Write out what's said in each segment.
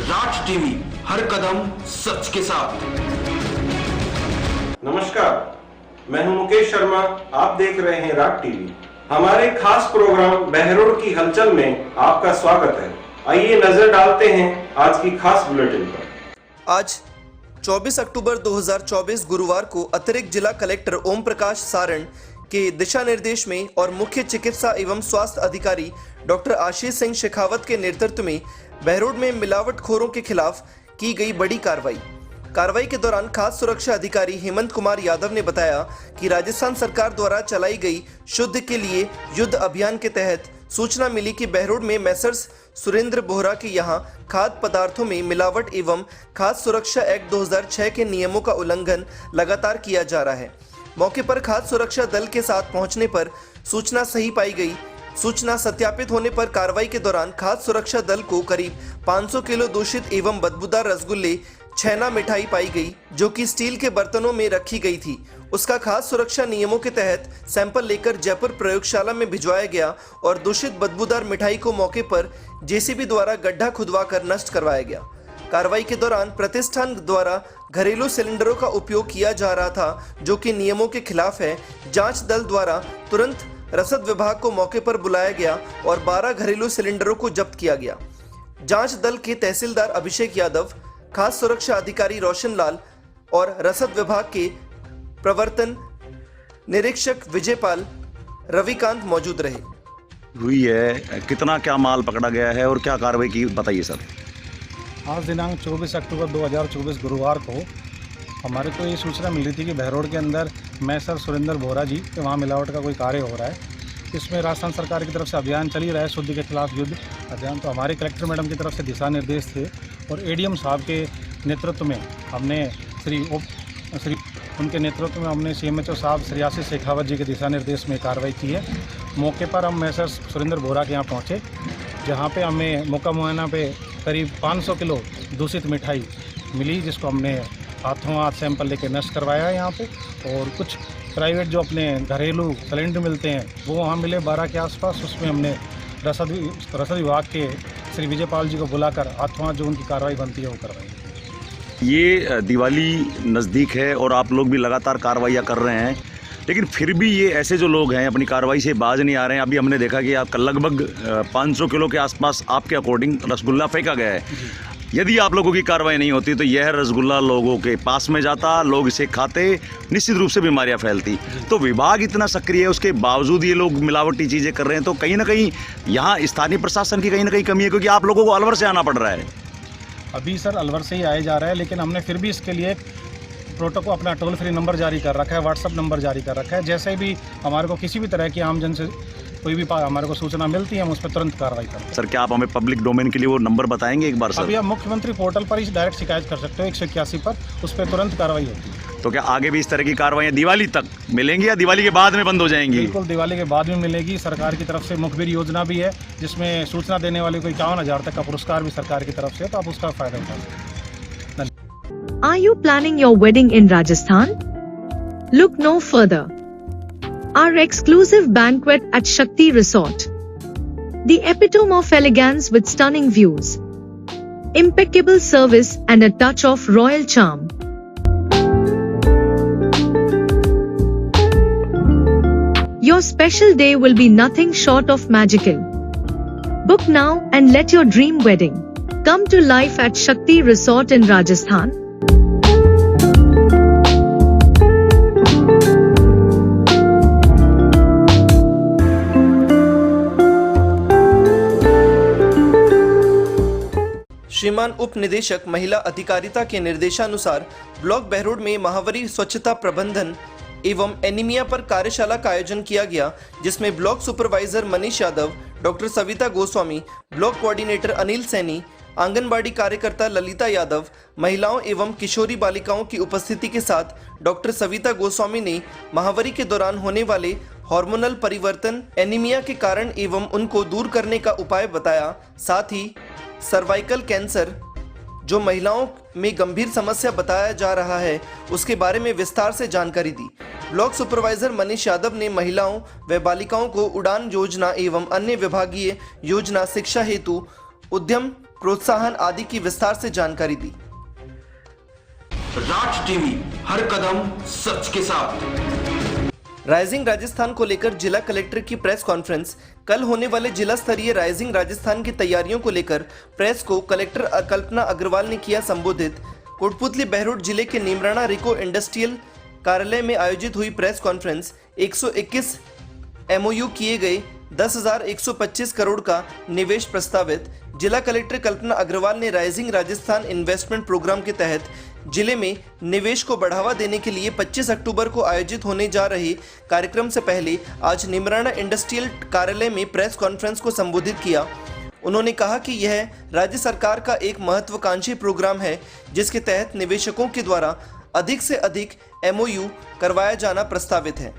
राज TV, हर कदम सच के साथ। नमस्कार, मैं हूं मुकेश शर्मा। आप देख रहे हैं राज टीवी। हमारे खास प्रोग्राम बहरोड की हलचल में आपका स्वागत है। आइए नजर डालते हैं आज की खास बुलेटिन पर। आज 24 अक्टूबर 2024 गुरुवार को अतिरिक्त जिला कलेक्टर ओम प्रकाश सारण के दिशा निर्देश में और मुख्य चिकित्सा एवं स्वास्थ्य अधिकारी डॉक्टर आशीष सिंह शेखावत के नेतृत्व में बहरोड में मिलावटखोरों के खिलाफ की गई बड़ी कार्रवाई के दौरान खास सुरक्षा अधिकारी हेमंत कुमार यादव ने बताया कि राजस्थान सरकार द्वारा चलाई गई शुद्ध के लिए युद्ध अभियान के तहत सूचना मिली कि बहरोड में मैसर्स सुरेंद्र बोहरा के यहाँ खाद्य पदार्थों में मिलावट एवं खाद्य सुरक्षा एक्ट 2006 के नियमों का उल्लंघन लगातार किया जा रहा है। मौके पर खाद्य सुरक्षा दल के साथ पहुंचने पर सूचना सही पाई गई। सूचना सत्यापित होने पर कार्रवाई के दौरान खाद्य सुरक्षा दल को करीब 500 किलो दूषित एवं बदबूदार रसगुल्ले, छैना मिठाई पाई गई, जो कि स्टील के बर्तनों में रखी गई थी। उसका खाद्य सुरक्षा नियमों के तहत सैंपल लेकर जयपुर प्रयोगशाला में भिजवाया गया और दूषित बदबूदार मिठाई को मौके पर जेसीबी द्वारा गड्ढा खुदवाकर नष्ट करवाया गया। कार्रवाई के दौरान प्रतिष्ठान द्वारा घरेलू सिलेंडरों का उपयोग किया जा रहा था, जो कि नियमों के खिलाफ है। जांच दल द्वारा तुरंत रसद विभाग को मौके पर बुलाया गया और 12 घरेलू सिलेंडरों को जब्त किया गया। जांच दल के तहसीलदार अभिषेक यादव, खास सुरक्षा अधिकारी रोशन लाल और रसद विभाग के प्रवर्तन निरीक्षक विजयपाल रविकांत मौजूद रहे। हुई है, कितना क्या माल पकड़ा गया है और क्या कार्रवाई की, बताइए सर। आज दिनांक 24 अक्टूबर 2024 गुरुवार को हमारे को ये सूचना मिली थी कि बहरोड के अंदर मैसर सुरेंद्र बोहरा जी के वहाँ मिलावट का कोई कार्य हो रहा है। इसमें राजस्थान सरकार की तरफ से अभियान चल ही रहा है, शुद्ध के खिलाफ युद्ध अभियान। तो हमारे कलेक्टर मैडम की तरफ से दिशा निर्देश थे और एडीएम साहब के नेतृत्व में हमने उनके नेतृत्व में हमने सीएमएचओ साहब श्री आशीष शेखावत जी के दिशा निर्देश में कार्रवाई की है। मौके पर हम मैसर सुरेंद्र बोहरा के यहाँ पहुँचे, जहाँ पे हमें मौका मुआयना पे करीब 500 किलो दूषित मिठाई मिली, जिसको हमने हाथों हाथ सैंपल लेके नष्ट करवाया है यहाँ पे। और कुछ प्राइवेट जो अपने घरेलू सिलेंडर मिलते हैं वो वहाँ मिले 12 के आसपास। उसमें हमने रसद विभाग के श्री विजयपाल जी को बुलाकर हाथों हाथ जो उनकी कार्रवाई बनती है वो करवाई। ये दिवाली नज़दीक है और आप लोग भी लगातार कार्रवाइयाँ कर रहे हैं, लेकिन फिर भी ये ऐसे जो लोग हैं अपनी कार्रवाई से बाज नहीं आ रहे हैं। अभी हमने देखा कि आपका लगभग 500 किलो के आसपास आपके अकॉर्डिंग रसगुल्ला फेंका गया है। यदि आप लोगों की कार्रवाई नहीं होती तो यह रसगुल्ला लोगों के पास में जाता, लोग इसे खाते, निश्चित रूप से बीमारियां फैलती। तो विभाग इतना सक्रिय है, उसके बावजूद ये लोग मिलावटी चीज़ें कर रहे हैं। तो कहीं ना कहीं यहाँ स्थानीय प्रशासन की कहीं ना कहीं कमी है, क्योंकि आप लोगों को अलवर से आना पड़ रहा है। अभी सर अलवर से ही आया जा रहा है, लेकिन हमने फिर भी इसके लिए प्रोटोकॉल अपना टोल फ्री नंबर जारी कर रखा है, व्हाट्सअप नंबर जारी कर रखा है। जैसे भी हमारे को किसी भी तरह की आमजन से कोई भी हमारे को सूचना मिलती है, हम उस पर तुरंत कार्रवाई करते हैं। सर, क्या आप हमें पब्लिक डोमेन के लिए वो नंबर बताएंगे एक बार सर? अभी आप मुख्यमंत्री पोर्टल पर ही डायरेक्ट शिकायत कर सकते हो 181 पर, उस पर तुरंत कार्रवाई होती है। तो क्या आगे भी इस तरह की कार्रवाइयाँ दिवाली तक मिलेंगी या दिवाली के बाद में बंद हो जाएंगी? बिल्कुल दिवाली के बाद में मिलेगी। सरकार की तरफ से मुखबिर योजना भी है, जिसमें सूचना देने वाले को 51,000 तक का पुरस्कार भी सरकार की तरफ से है, तो आप उसका फायदा उठा सकते हैं। Are you planning your wedding in Rajasthan? Look no further. Our exclusive banquet at Shakti Resort. The epitome of elegance with stunning views, impeccable service and a touch of royal charm. Your special day will be nothing short of magical. Book now and let your dream wedding come to life at Shakti Resort in Rajasthan. श्रीमान उप निदेशक महिला अधिकारिता के निर्देशानुसार block Behror में महावरी स्वच्छता प्रबंधन एवं एनीमिया पर कार्यशाला का आयोजन किया गया, जिसमें block supervisor Manish Yadav, doctor Savita Goswami, block coordinator Anil Saini, anganwadi कार्यकर्ता ललिता यादव, महिलाओं एवं किशोरी बालिकाओं की उपस्थिति के साथ डॉक्टर सविता गोस्वामी ने महावरी के दौरान होने वाले हार्मोनल परिवर्तन, एनीमिया के कारण एवं उनको दूर करने का उपाय बताया। साथ ही सर्वाइकल कैंसर, जो महिलाओं में गंभीर समस्या बताया जा रहा है, उसके बारे में विस्तार से जानकारी दी। ब्लॉक सुपरवाइजर मनीष यादव ने महिलाओं व बालिकाओं को उड़ान योजना एवं अन्य विभागीय योजना, शिक्षा हेतु उद्यम प्रोत्साहन आदि की विस्तार से जानकारी दी। राज टीवी, हर कदम सच के साथ। राइजिंग राजस्थान को लेकर जिला कलेक्टर की प्रेस कॉन्फ्रेंस। कल होने वाले जिला स्तरीय राइजिंग राजस्थान की तैयारियों को लेकर प्रेस को कलेक्टर कल्पना अग्रवाल ने किया संबोधित। कोटपुतली बहरोड जिले के नीमराणा रिको इंडस्ट्रियल कार्यालय में आयोजित हुई प्रेस कॉन्फ्रेंस। 121 MOU किए गए, 10,125 करोड़ का निवेश प्रस्तावित। जिला कलेक्टर कल्पना अग्रवाल ने राइजिंग राजस्थान इन्वेस्टमेंट प्रोग्राम के तहत जिले में निवेश को बढ़ावा देने के लिए 25 अक्टूबर को आयोजित होने जा रहे कार्यक्रम से पहले आज नीमराणा इंडस्ट्रियल कार्यालय में प्रेस कॉन्फ्रेंस को संबोधित किया। उन्होंने कहा कि यह राज्य सरकार का एक महत्वाकांक्षी प्रोग्राम है जिसके तहत निवेशकों के द्वारा अधिक से अधिक MOU करवाया जाना प्रस्तावित है।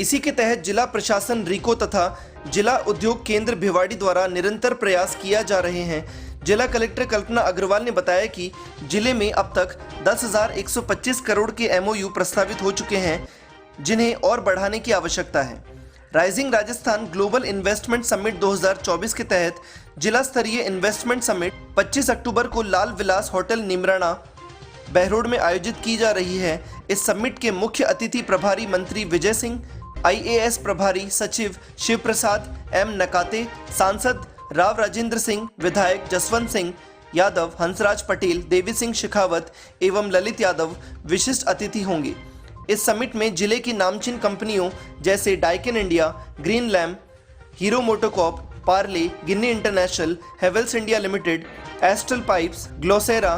इसी के तहत जिला प्रशासन रिको तथा जिला उद्योग केंद्र भिवाड़ी द्वारा निरंतर प्रयास किया जा रहे हैं। जिला कलेक्टर कल्पना अग्रवाल ने बताया कि जिले में अब तक 10,125 करोड़ के MOU प्रस्तावित हो चुके हैं जिन्हें और बढ़ाने की आवश्यकता है। Rising Rajasthan global investment summit 2024 के तहत जिला स्तरीय इन्वेस्टमेंट समिट 25 अक्टूबर को लाल विलास होटल नीमराणा बहरोड में आयोजित की जा रही है। इस समिट के मुख्य अतिथि प्रभारी मंत्री विजय सिंह, IAS प्रभारी सचिव शिव प्रसाद M नकाते, सांसद राव राजेंद्र सिंह, विधायक जसवंत सिंह यादव, हंसराज पटेल, देवी सिंह शेखावत एवं ललित यादव विशिष्ट अतिथि होंगे। इस समिट में जिले की नामचीन कंपनियों जैसे Daikin India, Green Lamp, Hero MotoCorp, Parle, Ginni International, Havells India Limited, Astral Pipes, ग्लोसेरा,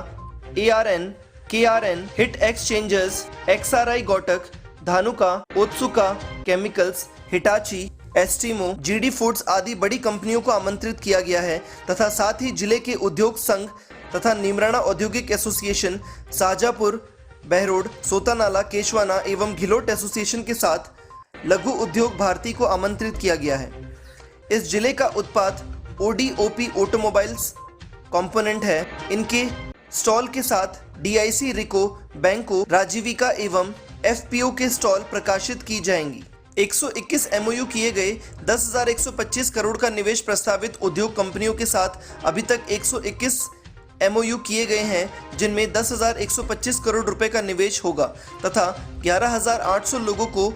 ARN, KRN, heat exchangers, XRI गोटक, Dhanuka, Otsuka Chemicals, Hitachi, Astemo, GD foods आदि बड़ी कंपनियों को आमंत्रित किया गया है तथा साथ ही जिले के उद्योग संघ तथा नीमराणा औद्योगिक एसोसिएशन, शाहजहापुर, बहरोड, सोतानाला, केशवाना एवं घिलोट एसोसिएशन के साथ लघु उद्योग भारती को आमंत्रित किया गया है। इस जिले का उत्पाद ODOP ऑटोमोबाइल्स कंपोनेंट है। इनके स्टॉल के साथ DIC, रिको, बैंको, राजीविका एवं FPO के स्टॉल प्रकाशित की जाएंगी। 121 MOU किए गए, 10,125 करोड़ का निवेश प्रस्तावित। उद्योग कंपनियों के साथ अभी तक 121 MOU किए गए हैं जिनमें 10,125 करोड़ रुपए का निवेश होगा तथा 11,800 लोगों को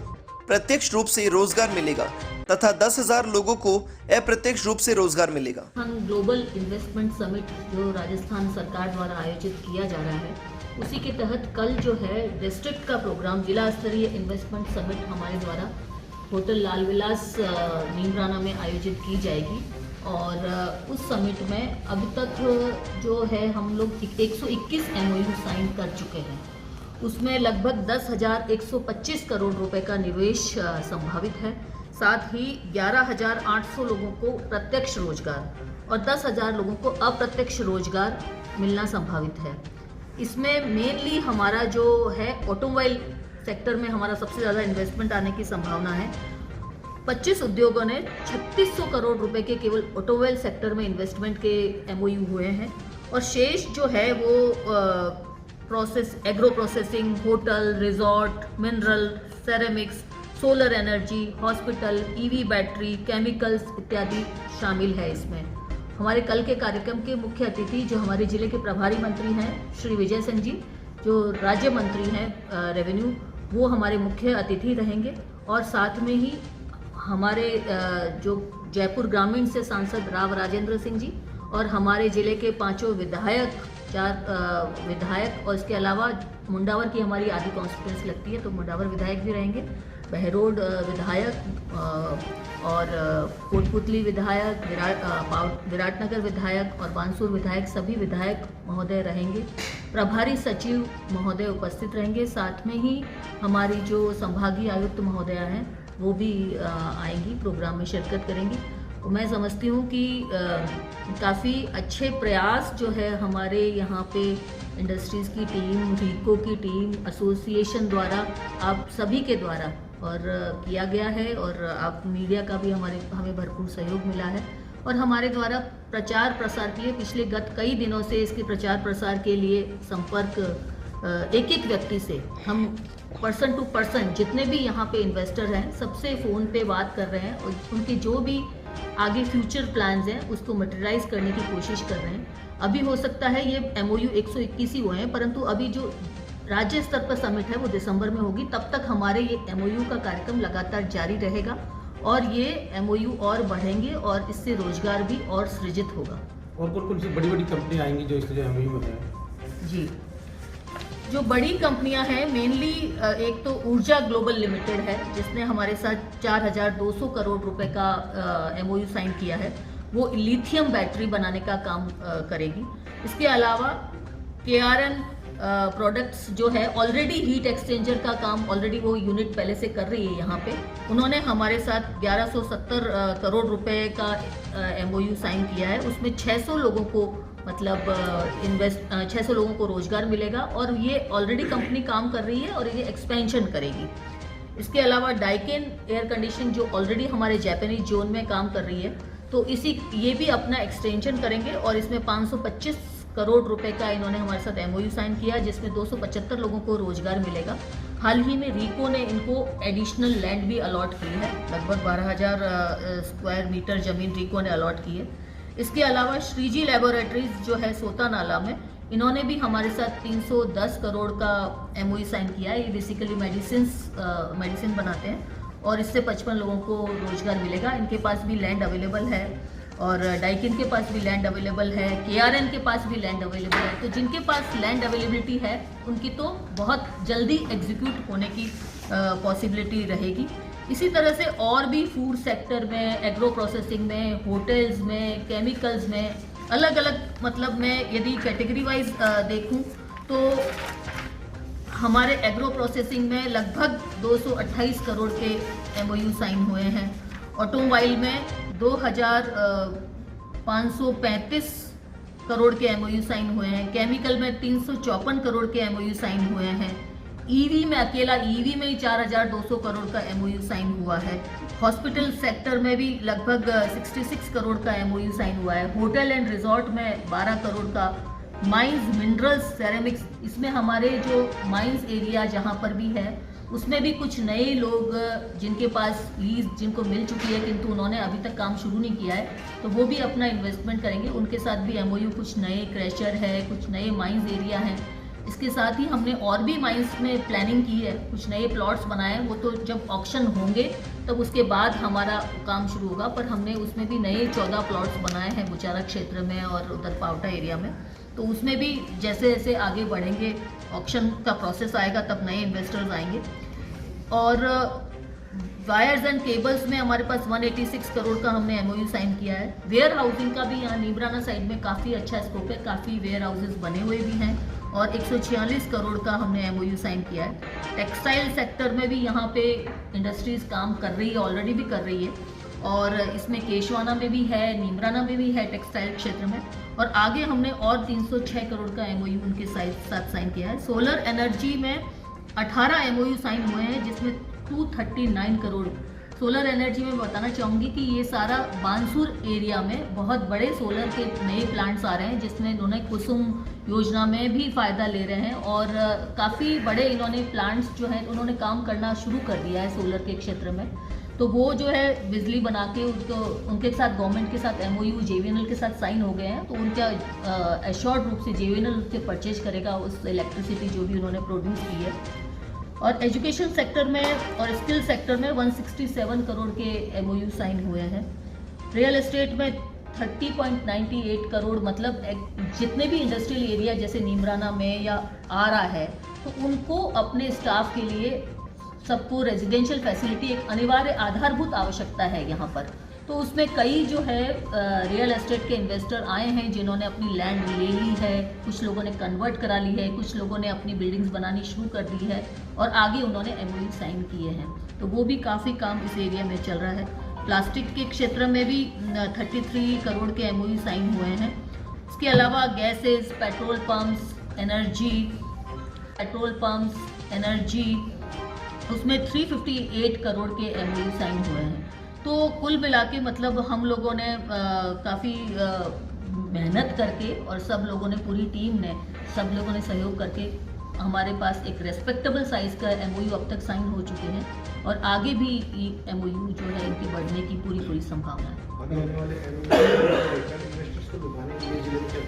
प्रत्यक्ष रूप से रोजगार मिलेगा तथा 10,000 लोगों को अप्रत्यक्ष रूप से रोजगार मिलेगा। ग्लोबल इन्वेस्टमेंट समिट जो राजस्थान सरकार द्वारा आयोजित किया जा रहा है उसी के तहत कल जो है डिस्ट्रिक्ट का प्रोग्राम जिला स्तरीय इन्वेस्टमेंट समिट हमारे द्वारा होटल लाल विलास नीमराना में आयोजित की जाएगी। और उस समिट में अभी तक जो है हम लोग 121 MOU साइन कर चुके हैं। उसमें लगभग 10,125 करोड़ रुपए का निवेश संभावित है। साथ ही 11,800 लोगों को प्रत्यक्ष रोजगार और 10,000 लोगों को अप्रत्यक्ष रोजगार मिलना संभावित है। इसमें मेनली हमारा जो है ऑटोमोबाइल सेक्टर में हमारा सबसे ज़्यादा इन्वेस्टमेंट आने की संभावना है। 25 उद्योगों ने 3600 करोड़ रुपए के केवल ऑटोमोबाइल सेक्टर में इन्वेस्टमेंट के MOU हुए हैं और शेष जो है वो agro processing, hotel, resort, mineral, ceramics, solar energy, hospital, EV battery, chemicals इत्यादि शामिल है। इसमें हमारे कल के कार्यक्रम के मुख्य अतिथि जो हमारे जिले के प्रभारी मंत्री हैं श्री विजय सिंह जी, जो राज्य मंत्री हैं रेवेन्यू, वो हमारे मुख्य अतिथि रहेंगे। और साथ में ही हमारे जो जयपुर ग्रामीण से सांसद राव राजेंद्र सिंह जी और हमारे जिले के 5 विधायक, 4 विधायक और इसके अलावा मुंडावर की हमारी आधी कॉन्स्टिट्यूंसी लगती है तो मुंडावर विधायक भी रहेंगे, बहरोड विधायक और कोटपुतली विधायक, विराटनगर विधायक और बानसूर विधायक, सभी विधायक महोदय रहेंगे। प्रभारी सचिव महोदय उपस्थित रहेंगे। साथ में ही हमारी जो संभागीय आयुक्त महोदया हैं वो भी आएंगी, प्रोग्राम में शिरकत करेंगी। तो मैं समझती हूँ कि काफ़ी अच्छे प्रयास जो है हमारे यहाँ पे इंडस्ट्रीज़ की टीम, रीको की टीम, एसोसिएशन द्वारा, आप सभी के द्वारा और किया गया है और आप मीडिया का भी हमें भरपूर सहयोग मिला है। और हमारे द्वारा प्रचार प्रसार के लिए पिछले गत कई दिनों से इसके प्रचार प्रसार के लिए संपर्क एक व्यक्ति से हम पर्सन टू पर्सन जितने भी यहाँ पे इन्वेस्टर हैं सबसे फ़ोन पे बात कर रहे हैं और उनके जो भी आगे फ्यूचर प्लान्स हैं उसको मटेरियलाइज करने की कोशिश कर रहे हैं। अभी हो सकता है ये MOU 121 ही हुए हैं, परंतु अभी जो राज्य स्तर पर समिट है वो दिसंबर में होगी। तब तक हमारे ये MOU का कार्यक्रम लगातार जारी रहेगा और ये MOU और बढ़ेंगे और इससे रोजगार भी और सृजित होगा। और कौन सी बड़ी बड़ी कंपनी आएंगी जो इसलिए MOU में है? जी, जो बड़ी कंपनियां हैं मेनली एक तो ऊर्जा ग्लोबल लिमिटेड है जिसने हमारे साथ 4200 करोड़ रुपए का MOU साइन किया है। वो लिथियम बैटरी बनाने का काम करेगी। इसके अलावा KRN प्रोडक्ट्स जो है ऑलरेडी हीट एक्सचेंजर का काम ऑलरेडी वो यूनिट पहले से कर रही है यहाँ पे। उन्होंने हमारे साथ 1170 करोड़ रुपए का MOU साइन किया है। उसमें 600 लोगों को मतलब 600 लोगों को रोजगार मिलेगा और ये ऑलरेडी कंपनी काम कर रही है और ये एक्सपेंशन करेगी। इसके अलावा डाइकेन एयर कंडीशन जो ऑलरेडी हमारे जापानीज जोन में काम कर रही है, तो ये भी अपना एक्सटेंशन करेंगे और इसमें 525 करोड़ रुपए का इन्होंने हमारे साथ MOU साइन किया जिसमें 275 लोगों को रोजगार मिलेगा। हाल ही में रीको ने इनको एडिशनल लैंड भी अलॉट की है, लगभग 12,000 स्क्वायर मीटर जमीन रीको ने अलॉट की है। इसके अलावा श्रीजी लैबोरेटरीज जो है सोता नाला में, इन्होंने भी हमारे साथ 310 करोड़ का MOU साइन किया है। ये बेसिकली मेडिसिन बनाते हैं और इससे 55 लोगों को रोजगार मिलेगा। इनके पास भी लैंड अवेलेबल है और डाइकिन के पास भी लैंड अवेलेबल है, KRN के पास भी लैंड अवेलेबल है। तो जिनके पास लैंड अवेलेबिलिटी है उनकी तो बहुत जल्दी एग्जीक्यूट होने की पॉसिबिलिटी रहेगी। इसी तरह से और भी फूड सेक्टर में, एग्रो प्रोसेसिंग में, होटल्स में, केमिकल्स में, अलग अलग मतलब मैं यदि कैटेगरी वाइज देखूं तो हमारे एग्रो प्रोसेसिंग में लगभग 228 करोड़ के MOU साइन हुए हैं। ऑटोमोबाइल में 2,535 करोड़ के MOU साइन हुए हैं। केमिकल में 354 करोड़ के MOU साइन हुए हैं। EV में अकेला EV में ही 4,200 करोड़ का MOU साइन हुआ है। हॉस्पिटल सेक्टर में भी लगभग 66 करोड़ का MOU साइन हुआ है। होटल एंड रिजॉर्ट में 12 करोड़ का। माइंस, मिनरल्स, सेरेमिक्स, इसमें हमारे जो माइंस एरिया जहाँ पर भी है उसमें भी कुछ नए लोग जिनके पास लीज जिनको मिल चुकी है किंतु उन्होंने अभी तक काम शुरू नहीं किया है, तो वो भी अपना इन्वेस्टमेंट करेंगे। उनके साथ भी MOU, कुछ नए क्रैशर है, कुछ नए माइंस एरिया हैं। इसके साथ ही हमने और भी माइंस में प्लानिंग की है, कुछ नए प्लॉट्स बनाए हैं। वो तो जब ऑक्शन होंगे तब उसके बाद हमारा काम शुरू होगा, पर हमने उसमें भी नए 14 प्लॉट्स बनाए हैं बुचारा क्षेत्र में और उधर पावटा एरिया में। तो उसमें भी जैसे जैसे आगे बढ़ेंगे, ऑक्शन का प्रोसेस आएगा तब नए इन्वेस्टर्स आएंगे। और वायर्स एंड केबल्स में हमारे पास 186 करोड़ का हमने MOU साइन किया है। वेयर हाउसिंग का भी यहाँ नीमराना साइड में काफ़ी अच्छा स्कोप है, काफ़ी वेयर हाउसेज बने हुए भी हैं और 146 करोड़ का हमने MOU साइन किया है। टेक्सटाइल सेक्टर में भी यहाँ पे इंडस्ट्रीज काम कर रही है, ऑलरेडी भी कर रही है और इसमें केशवाना में भी है, नीमराना में भी है टेक्सटाइल क्षेत्र में। और आगे हमने और 306 करोड़ का MOU उनके साथ साइन किया है। सोलर एनर्जी में 18 MOU साइन हुए हैं जिसमें 239 करोड़। सोलर एनर्जी में बताना चाहूँगी कि ये सारा बानसूर एरिया में बहुत बड़े सोलर के नए प्लांट्स आ रहे हैं जिसमें इन्होंने कुसुम योजना में भी फ़ायदा ले रहे हैं और काफ़ी बड़े इन्होंने प्लांट्स जो हैं उन्होंने काम करना शुरू कर दिया है सोलर के क्षेत्र में। तो वो जो है बिजली बना के उनके साथ गवर्नमेंट के साथ MOU JVNL के साथ साइन हो गए हैं, तो उनका एश्योर्ड रूप से JVNL उससे परचेज करेगा उस इलेक्ट्रिसिटी जो भी उन्होंने प्रोड्यूस की है। और एजुकेशन सेक्टर में और स्किल सेक्टर में 167 करोड़ के MOU साइन हुए हैं। रियल एस्टेट में 30.98 करोड़, मतलब जितने भी इंडस्ट्रियल एरिया जैसे नीमराना में या आ रहा है तो उनको अपने स्टाफ के लिए सबको रेजिडेंशियल फैसिलिटी एक अनिवार्य आधारभूत आवश्यकता है यहाँ पर। तो उसमें कई जो है रियल एस्टेट के इन्वेस्टर आए हैं जिन्होंने अपनी लैंड ले ली है, कुछ लोगों ने कन्वर्ट करा ली है, कुछ लोगों ने अपनी बिल्डिंग्स बनानी शुरू कर दी है और आगे उन्होंने MOU साइन किए हैं। तो वो भी काफ़ी काम इस एरिया में चल रहा है। प्लास्टिक के क्षेत्र में भी 33 करोड़ के MOU साइन हुए हैं। इसके अलावा गैसेस, पेट्रोल पंप्स, एनर्जी उसमें 358 करोड़ के MOU साइन हुए हैं। तो कुल मिला के मतलब हम लोगों ने काफ़ी मेहनत करके और सब लोगों ने, पूरी टीम ने, सब लोगों ने सहयोग करके हमारे पास एक रेस्पेक्टेबल साइज़ का MOU अब तक साइन हो चुके हैं और आगे भी MOU जो है इनके बढ़ने की पूरी संभावना है। को दुकानें के लिए जिले में क्या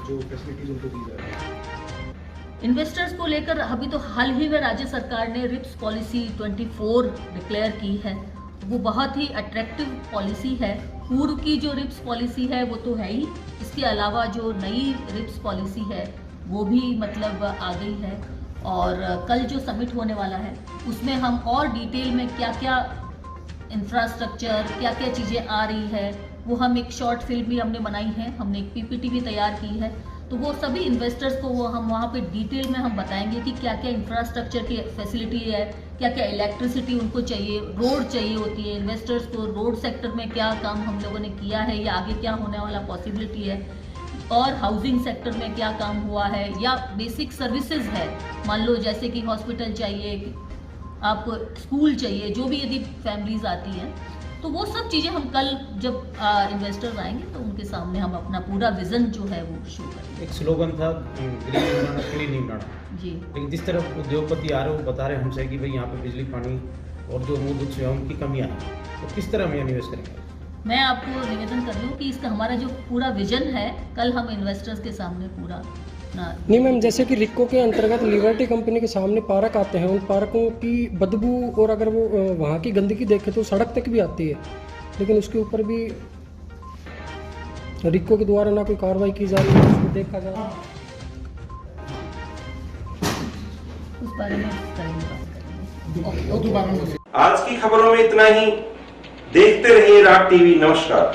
जो फैसिलिटीज उनको दी जा रही है? इन्वेस्टर्स को लेकर अभी तो हाल ही में राज्य सरकार ने रिप्स पॉलिसी 24 डिक्लेयर की है। वो बहुत ही अट्रैक्टिव पॉलिसी है। पूर्व की जो रिप्स पॉलिसी है वो तो है ही, इसके अलावा जो नई रिप्स पॉलिसी है वो भी मतलब आ गई है। और कल जो समिट होने वाला है उसमें हम और डिटेल में क्या क्या इंफ्रास्ट्रक्चर, क्या क्या चीज़ें आ रही है, वो हम एक शॉर्ट फिल्म भी हमने बनाई है, हमने एक पीपीटी भी तैयार की है। तो वो सभी इन्वेस्टर्स को वो हम वहाँ पे डिटेल में हम बताएंगे कि क्या क्या इंफ्रास्ट्रक्चर की फैसिलिटी है, क्या क्या इलेक्ट्रिसिटी उनको चाहिए, रोड चाहिए होती है इन्वेस्टर्स को, रोड सेक्टर में क्या काम हम लोगों ने किया है या आगे क्या होने वाला पॉसिबिलिटी है, और हाउसिंग सेक्टर में क्या काम हुआ है, या बेसिक सर्विसेज है, मान लो जैसे कि हॉस्पिटल चाहिए, आप स्कूल चाहिए, जो भी यदि फैमिलीज आती हैं, तो वो सब चीज़ें हम कल जब इन्वेस्टर्स आएंगे तो उनके सामने हम अपना पूरा विजन जो है वो शो करेंगे। एक स्लोगन था दिल्ली नहीं बनाना, दिल्ली नहीं बनाना जी, लेकिन जिस तरह उद्योगपति आ रहे हैं वो बता रहे हैं हमसे कि भाई यहाँ पे बिजली, पानी और जो मूलभूत सेवाओं की कमियाँ हैं, तो किस तरह हम यहाँ निवेश करेंगे? मैं आपको निवेदन कर दूं कि इसका हमारा जो पूरा विजन है कल हम इन्वेस्टर्स के सामने पूरा नहीं मैम, जैसे कि रिक्को के अंतर्गत लिबर्टी कंपनी के सामने पार्क आते हैं, उन पार्कों की बदबू और अगर वो वहाँ की गंदगी देखें तो सड़क तक भी आती है, लेकिन उसके ऊपर भी रिक्को के द्वारा ना कोई कार्रवाई की जा रही है, उसको देखा जा रहा है। उस बारे में करेंगे बात करेंगे। आज की खबरों में इतना ही। देखते रहिए राग टीवी। नमस्कार।